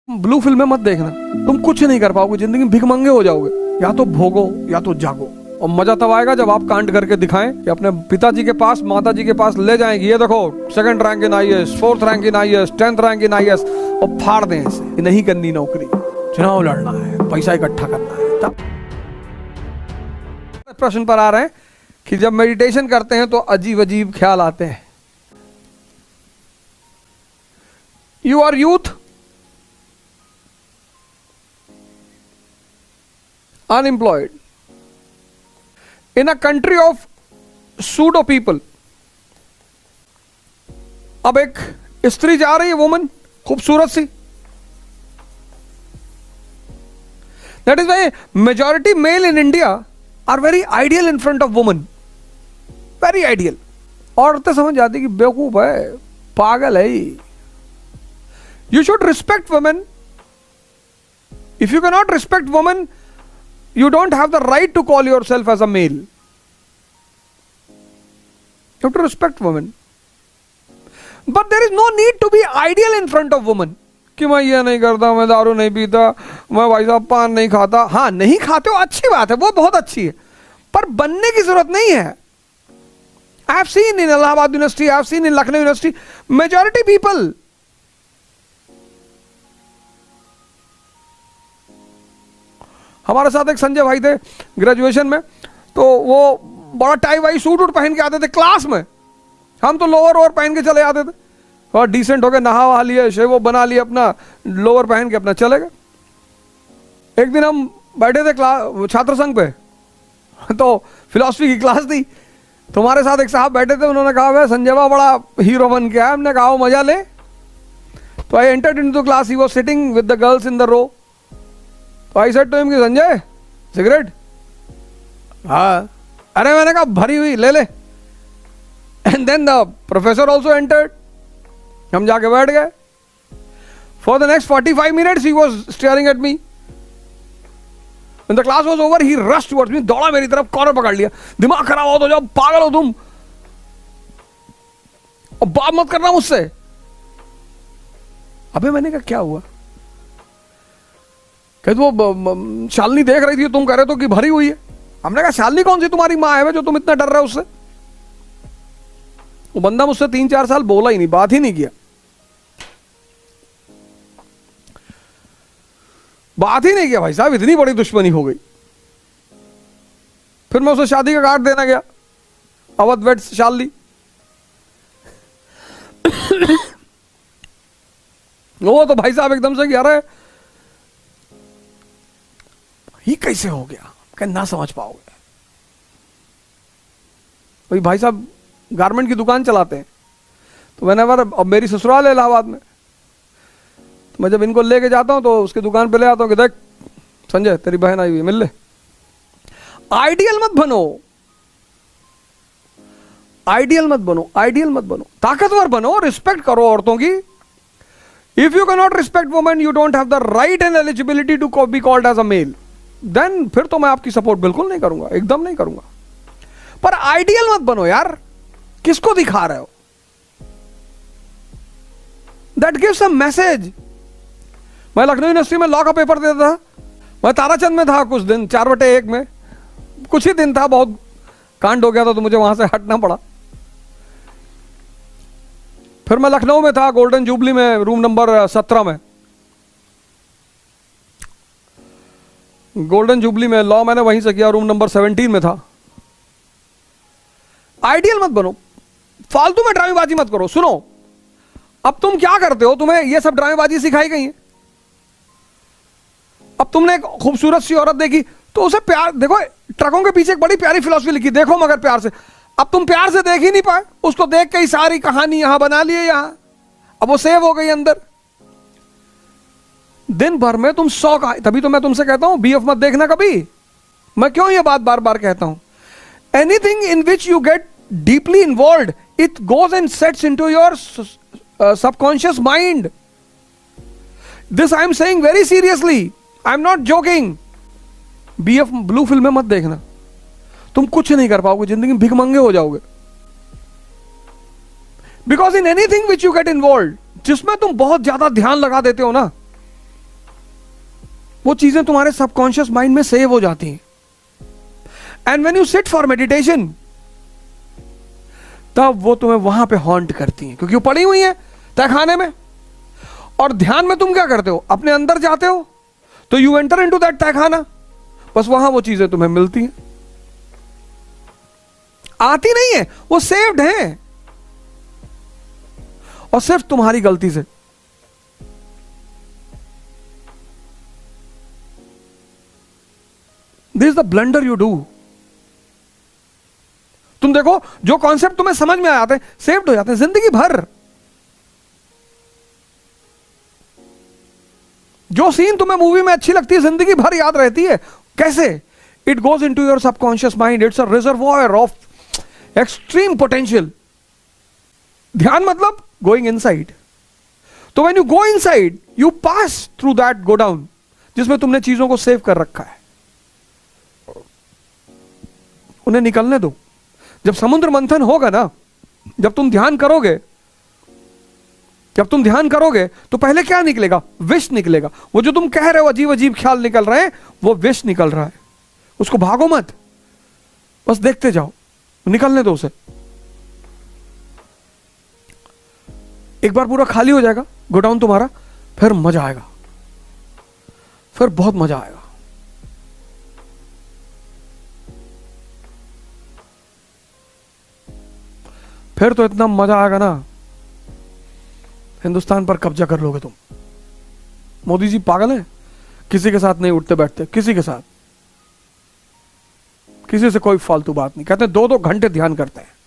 Blue फिल्में मत देखना, तुम कुछ नहीं कर पाओगे, जिंदगी में भिखमंगे हो जाओगे। या तो भोगो या तो जागो। और मजा तब आएगा जब आप कांड करके दिखाएं कि अपने पिताजी के पास, माताजी के पास ले जाएंगे, ये देखो 2nd rank in IAS, 4th rank in IAS, 10th rank in IAS, और फाड़ दें इसे। नहीं करनी नौकरी, चुनाव लड़ना है, पैसा इकट्ठा करना है। तब प्रश्न पर आ रहे हैं कि जब मेडिटेशन करते हैं तो अजीब अजीब ख्याल आते हैं। You are youth, unemployed in a country of pseudo people। अब एक स्त्री जा रही है, वुमन, खूबसूरत सी। That is why majority male in India are very ideal in front of woman, very ideal. औरतें समझ जाती कि बेवकूफ है, पागल है। You should respect women. If you can not respect women, you don't have the right to call yourself as a male. You have to respect women. But there is no need to be ideal in front of women. कि मैं ये नहीं करता, मैं दारू नहीं पीता, मैं भाई साहब पान नहीं खाता। हाँ, नहीं खाते हो, अच्छी बात है, वो बहुत अच्छी है, पर बनने की जरूरत नहीं है। I have seen in Allahabad University, I have seen in Lucknow University, majority people, हमारे साथ एक संजय भाई थे ग्रेजुएशन में, तो वो बड़ा टाई वाई सूट वूट पहन के आते थे क्लास में। हम तो लोअर ओवर पहन के चले आते थे, और डिसेंट होके नहा वहा लिए, शेव बना लिए, अपना लोअर पहन के अपना चले गए। एक दिन हम बैठे थे छात्र संघ पे, तो फिलॉसफी की क्लास थी, तो हमारे साथ एक साहब बैठे थे। उन्होंने कहा भाई संजय बड़ा हीरो बन के आया। हमने कहा मजा ले। तो I entered into class, he was sitting with the girls in the row. तो आई सेड टू हिम कि संजय सिगरेट? हाँ। अरे मैंने कहा भरी हुई ले ले। And then the professor also entered. हम जाके बैठ गए। For the next 45 minutes he was staring at me. When the class was over he rushed towards me, दौड़ा मेरी तरफ, कॉलर पकड़ लिया। दिमाग खराब हो तो जाओ, पागल हो तुम, और बात मत करना मुझसे। अबे मैंने कहा क्या हुआ? कहते वो शालिनी देख रही थी, तुम कह रहे तो कि भरी हुई है। हमने कहा शालिनी कौन सी तुम्हारी माँ है जो तुम इतना डर रहे हो उससे? वो बंदा मुझसे 3-4 साल बोला ही नहीं, बात ही नहीं किया, बात ही नहीं किया। भाई साहब इतनी बड़ी दुश्मनी हो गई। फिर मैं उसे शादी का कार्ड देना गया, अवध वेड्स शालिनी। वो तो भाई साहब एकदम से कह रहे ये कैसे हो गया, क्या ना समझ पाओगे। वही भाई साहब गारमेंट की दुकान चलाते हैं, तो मैंने अब मेरी ससुराल है इलाहाबाद में, तो मैं जब इनको लेके जाता हूं तो उसकी दुकान पे ले आता हूं कि देख संजय तेरी बहन आई हुई है, मिल ले। आइडियल मत बनो, आइडियल मत बनो, आइडियल मत बनो, ताकतवर बनो, रिस्पेक्ट करो औरतों की। If you can not respect women, you don't have the right and eligibility to be called as a male. Then फिर तो मैं आपकी सपोर्ट बिल्कुल नहीं करूंगा, एकदम नहीं करूंगा। पर आइडियल मत बनो यार, किसको दिखा रहे हो? That gives a message. मैं लखनऊ यूनिवर्सिटी में लॉ का पेपर देता था, मैं ताराचंद में था कुछ दिन, 4/1 में, कुछ ही दिन था, बहुत कांड हो गया था तो मुझे वहां से हटना पड़ा। फिर मैं लखनऊ में था, गोल्डन जुबली में, रूम नंबर 17 में, गोल्डन जुबली में लॉ मैंने वहीं से किया, रूम नंबर 17 में था। आइडियल मत बनो, फालतू में ड्रामेबाजी मत करो। सुनो, अब तुम क्या करते हो, तुम्हें ये सब ड्रामेबाजी सिखाई गई है। अब तुमने एक खूबसूरत सी औरत देखी तो उसे प्यार, देखो ट्रकों के पीछे एक बड़ी प्यारी फिलॉसफी लिखी, देखो मगर प्यार से। अब तुम प्यार से देख ही नहीं पाए, उसको देख के ही सारी कहानी यहां बना लिए, यहां अब वो सेव हो गई अंदर। दिन भर में तुम 100 का, तभी तो मैं तुमसे कहता हूं बीएफ मत देखना कभी। मैं क्यों ये बात बार बार कहता हूं? Anything in which you get deeply involve, it goes and sets into your subconscious mind. This I am saying very seriously, I am not joking. BF blue फिल्में मत देखना, तुम कुछ नहीं कर पाओगे, जिंदगी में भिखमंगे हो जाओगे। Because in anything which you get involve, जिसमें तुम बहुत ज्यादा ध्यान लगा देते हो ना, वो चीजें तुम्हारे सबकॉन्शियस माइंड में सेव हो जाती हैं। And when you sit for meditation, तब वो तुम्हें वहां पे हॉन्ट करती हैं, क्योंकि वो पड़ी हुई है तहखाने में। और ध्यान में तुम क्या करते हो, अपने अंदर जाते हो, तो यू एंटर इनटू दैट तहखाना, बस वहां वो चीजें तुम्हें मिलती हैं। आती नहीं है, वो सेव्ड है, और सिर्फ तुम्हारी गलती से। This is the blunder you do. तुम देखो, जो कॉन्सेप्ट तुम्हें समझ में आते हैं, सेव्ड हो जाते हैं जिंदगी भर। जो सीन तुम्हें मूवी में अच्छी लगती है, जिंदगी भर याद रहती है। कैसे? It goes into your subconscious mind. It's a reservoir of extreme potential. ध्यान मतलब गोइंग इनसाइड। तो when you go inside, you pass through that go down, जिसमें तुमने चीजों को सेव कर रखा है। उन्हें निकलने दो। जब समुद्र मंथन होगा ना, जब तुम ध्यान करोगे, तो पहले क्या निकलेगा? विष निकलेगा। वो जो तुम कह रहे हो अजीब अजीब ख्याल निकल रहे हैं, वो विष निकल रहा है। उसको भागो मत, बस देखते जाओ, निकलने दो उसे। एक बार पूरा खाली हो जाएगा गोडाउन तुम्हारा, फिर मजा आएगा, फिर बहुत मजा आएगा। फिर तो इतना मजा आएगा ना, हिंदुस्तान पर कब्जा कर लोगे तुम। मोदी जी पागल हैं, किसी के साथ नहीं उठते बैठते, किसी के साथ, किसी से कोई फालतू बात नहीं। कहते हैं 2-2 घंटे ध्यान करते हैं।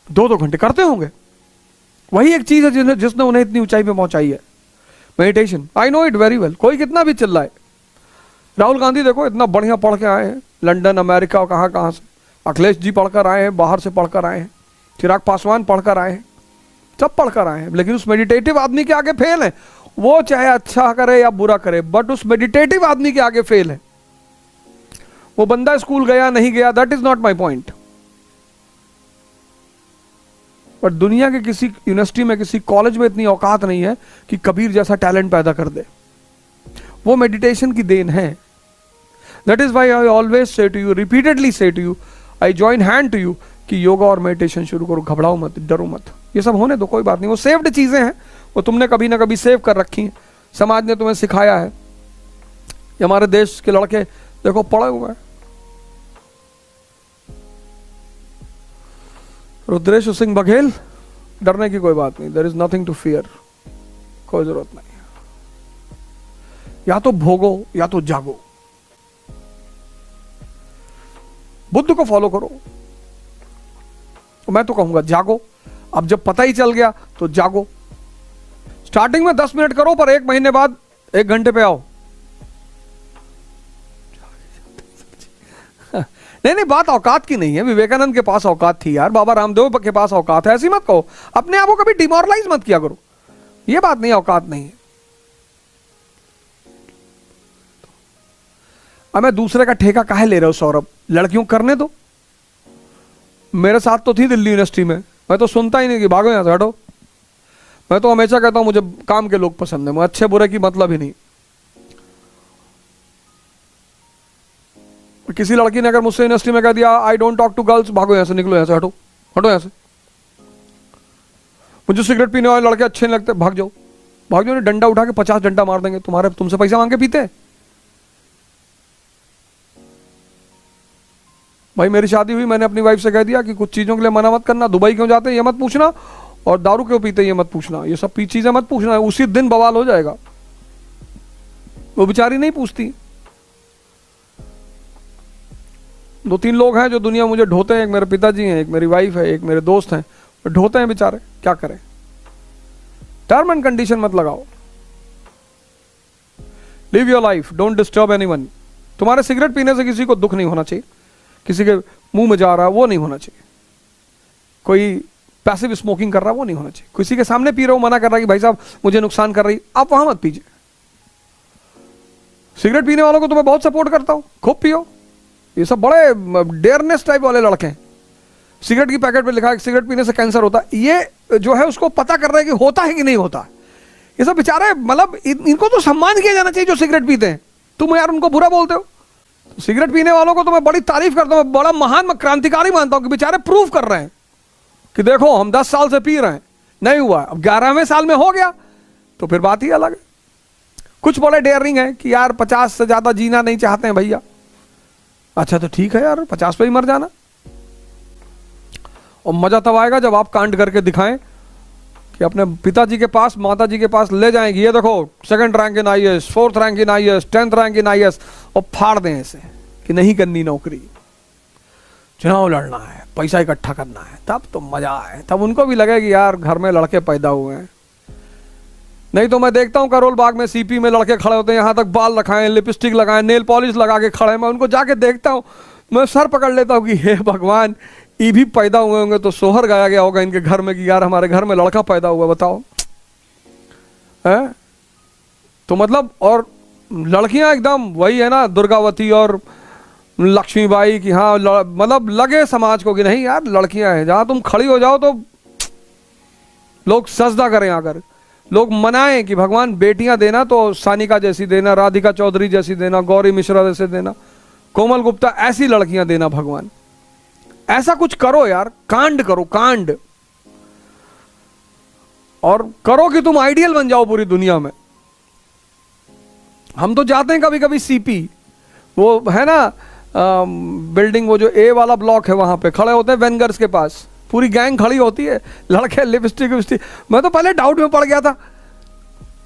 दो घंटे करते होंगे। वही एक चीज है जिसने उन्हें इतनी ऊंचाई पे पहुंचाई है, meditation. I know it very well. कोई कितना भी चिल्लाए, राहुल गांधी देखो इतना बढ़िया पढ़ के आए हैं, लंदन, अमेरिका, कहां कहां से। अखिलेश जी पढ़कर आए हैं, बाहर से पढ़कर आए हैं, चिराग पासवान पढ़कर आए हैं, सब पढ़कर आए हैं। लेकिन उस मेडिटेटिव आदमी के आगे फेल है। वो चाहे अच्छा करे या बुरा करे, बट उस मेडिटेटिव आदमी के आगे फेल है। वो बंदा स्कूल गया नहीं गया, that is not my point. But दुनिया के किसी यूनिवर्सिटी में, किसी कॉलेज में इतनी औकात नहीं है कि कबीर जैसा टैलेंट पैदा कर दे। वो मेडिटेशन की देन है। That is why I always say to you, repeatedly say to you, I join hand to you, कि योगा और मेडिटेशन शुरू करो। घबराओ मत, डरो मत, ये सब होने दो, कोई बात नहीं। वो सेव्ड चीजें हैं, वो तुमने कभी ना कभी सेव कर रखी हैं, समाज ने तुम्हें सिखाया है। ये हमारे देश के लड़के देखो पड़े हुए हैं। रुद्रेश सिंह बघेल, डरने की कोई बात नहीं, there is nothing to fear, कोई जरूरत नहीं। या तो भोगो या तो जागो। बुद्ध को फॉलो करो। मैं तो कहूंगा जागो। अब जब पता ही चल गया तो जागो। स्टार्टिंग में 10 मिनट करो, पर 1 महीने बाद 1 घंटे पे आओ। नहीं, बात औकात की नहीं है। विवेकानंद के पास औकात थी यार, बाबा रामदेव के पास औकात है। ऐसी मत कहो, अपने आप को कभी डिमोरलाइज मत किया करो। ये बात नहीं, औकात नहीं है। अब मैं दूसरे का ठेका काहे ले रहा हूं सौरभ? लड़कियों करने दो। मेरे साथ तो थी दिल्ली यूनिवर्सिटी में, मैं तो सुनता ही नहीं कि भागो यहां से, हटो। मैं तो हमेशा कहता हूं मुझे काम के लोग पसंद है, मुझे अच्छे बुरे की मतलब ही नहीं। किसी लड़की ने अगर मुझसे यूनिवर्सिटी में कह दिया I don't talk to girls, भागो यहां से, निकलो यहां से, हटो हटो यहां से। मुझे सिगरेट पीने वाले लड़के अच्छे नहीं लगते, भाग जाओ भाग जाओ। डंडा उठा के 50 डंडा मार देंगे तुम्हारे, तुमसे पैसा मांग के पीते। भाई मेरी शादी हुई, मैंने अपनी वाइफ से कह दिया कि कुछ चीजों के लिए मना मत करना। दुबई क्यों जाते हैं ये मत पूछना, और दारू क्यों पीते ये मत पूछना, ये सब चीजें मत पूछना। उसी दिन बवाल हो जाएगा। वो बेचारी नहीं पूछती। 2-3 लोग हैं जो दुनिया मुझे ढोते हैं। एक मेरे पिताजी हैं, एक मेरी वाइफ है, एक मेरे दोस्त हैं, ढोते हैं बेचारे। क्या करें? टर्म एंड कंडीशन मत लगाओ। Live your life, don't disturb anyone. तुम्हारे सिगरेट पीने से किसी को दुख नहीं होना चाहिए, किसी के मुंह में जा रहा है वो नहीं होना चाहिए, कोई पैसिव स्मोकिंग कर रहा है वो नहीं होना चाहिए, किसी के सामने पी रहा हो मना कर रहा है कि भाई साहब मुझे नुकसान कर रही, आप वहां मत पीजिए। सिगरेट पीने वालों को तो मैं बहुत सपोर्ट करता हूं, खूब पियो। ये सब बड़े डेयरनेस टाइप वाले लड़के हैं, सिगरेट की पैकेट पे लिखा है सिगरेट पीने से कैंसर होता है, ये जो है उसको पता कर रहे हैं कि होता है कि नहीं होता। ये सब बेचारे, मतलब इनको तो सम्मान किया जाना चाहिए जो सिगरेट पीते हैं। तुम यार उनको बुरा बोलते हो। सिगरेट पीने वालों को तो मैं बड़ी तारीफ करता हूँ, बड़ा महान, मैं क्रांतिकारी मानता हूँ कि बेचारे प्रूव कर रहे हैं कि देखो हम 10 साल से पी रहे हैं, नहीं हुआ, अब 11वें साल में हो गया तो फिर बात ही अलग है। कुछ बड़े डेयरिंग है कि यार 50 से ज्यादा जीना नहीं चाहते हैं भैया। अच्छा तो ठीक है यार, 50 पे ही मर जाना। और मजा तब आएगा जब आप कांड करके दिखाएं कि अपने पिताजी के पास, माताजी के पास ले जाएंगे, ये देखो 2nd rank in IAS, 4th rank in IAS, 10th rank in IAS, और फाड़ दें ऐसे कि नहीं करनी नौकरी, चुनाव लड़ना है, पैसा इकट्ठा करना है, तब तो मजा आए, तब उनको भी लगे कि यार घर में लड़के पैदा हुए हैं। नहीं तो मैं देखता हूँ करोल बाग में सीपी में लड़के खड़े होते हैं, यहाँ तक बाल रखाएं, लिपस्टिक लगाएं, नेल पॉलिश लगा के खड़े हैं, मैं उनको जाके देखता हूँ, मैं सर पकड़ लेता हूँ कि हे भगवान, ये भी पैदा हुए होंगे तो सोहर गाया गया होगा इनके घर में कि यार हमारे घर में लड़का पैदा हुआ, बताओ है। तो मतलब, और लड़कियां एकदम वही है ना, दुर्गावती और लक्ष्मीबाई की, हाँ मतलब लगे समाज को कि नहीं यार लड़कियां हैं, जहां तुम खड़ी हो जाओ तो लोग सजदा करें, आकर लोग मनाएं कि भगवान बेटियां देना तो सानिका जैसी देना, राधिका चौधरी जैसी देना, गौरी मिश्रा जैसे देना, कोमल गुप्ता, ऐसी लड़कियां देना भगवान। ऐसा कुछ करो यार, कांड करो, कांड, और करो कि तुम आइडियल बन जाओ पूरी दुनिया में। हम तो जाते हैं कभी कभी सीपी, वो है ना बिल्डिंग, वो जो ए वाला ब्लॉक है, वहां पे खड़े होते हैं वेंगर्स के पास, पूरी गैंग खड़ी होती है, लड़के लिपस्टिक विपस्टिक। मैं तो पहले डाउट में पड़ गया था,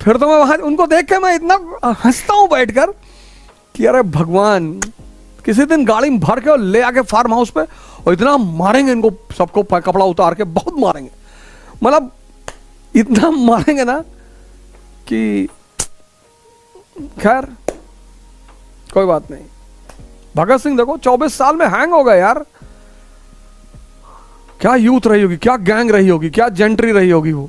फिर तो मैं वहां उनको देख के मैं इतना हंसता हूं बैठकर कि अरे भगवान, किसी दिन गाड़ी में भर के और ले आके फार्म हाउस पे और इतना मारेंगे इनको सबको, कपड़ा उतार के बहुत मारेंगे, मतलब इतना मारेंगे ना कि खैर कोई बात नहीं। भगत सिंह देखो 24 साल में हैंग हो गए यार, क्या यूथ रही होगी, क्या गैंग रही होगी, क्या जेंट्री रही होगी वो।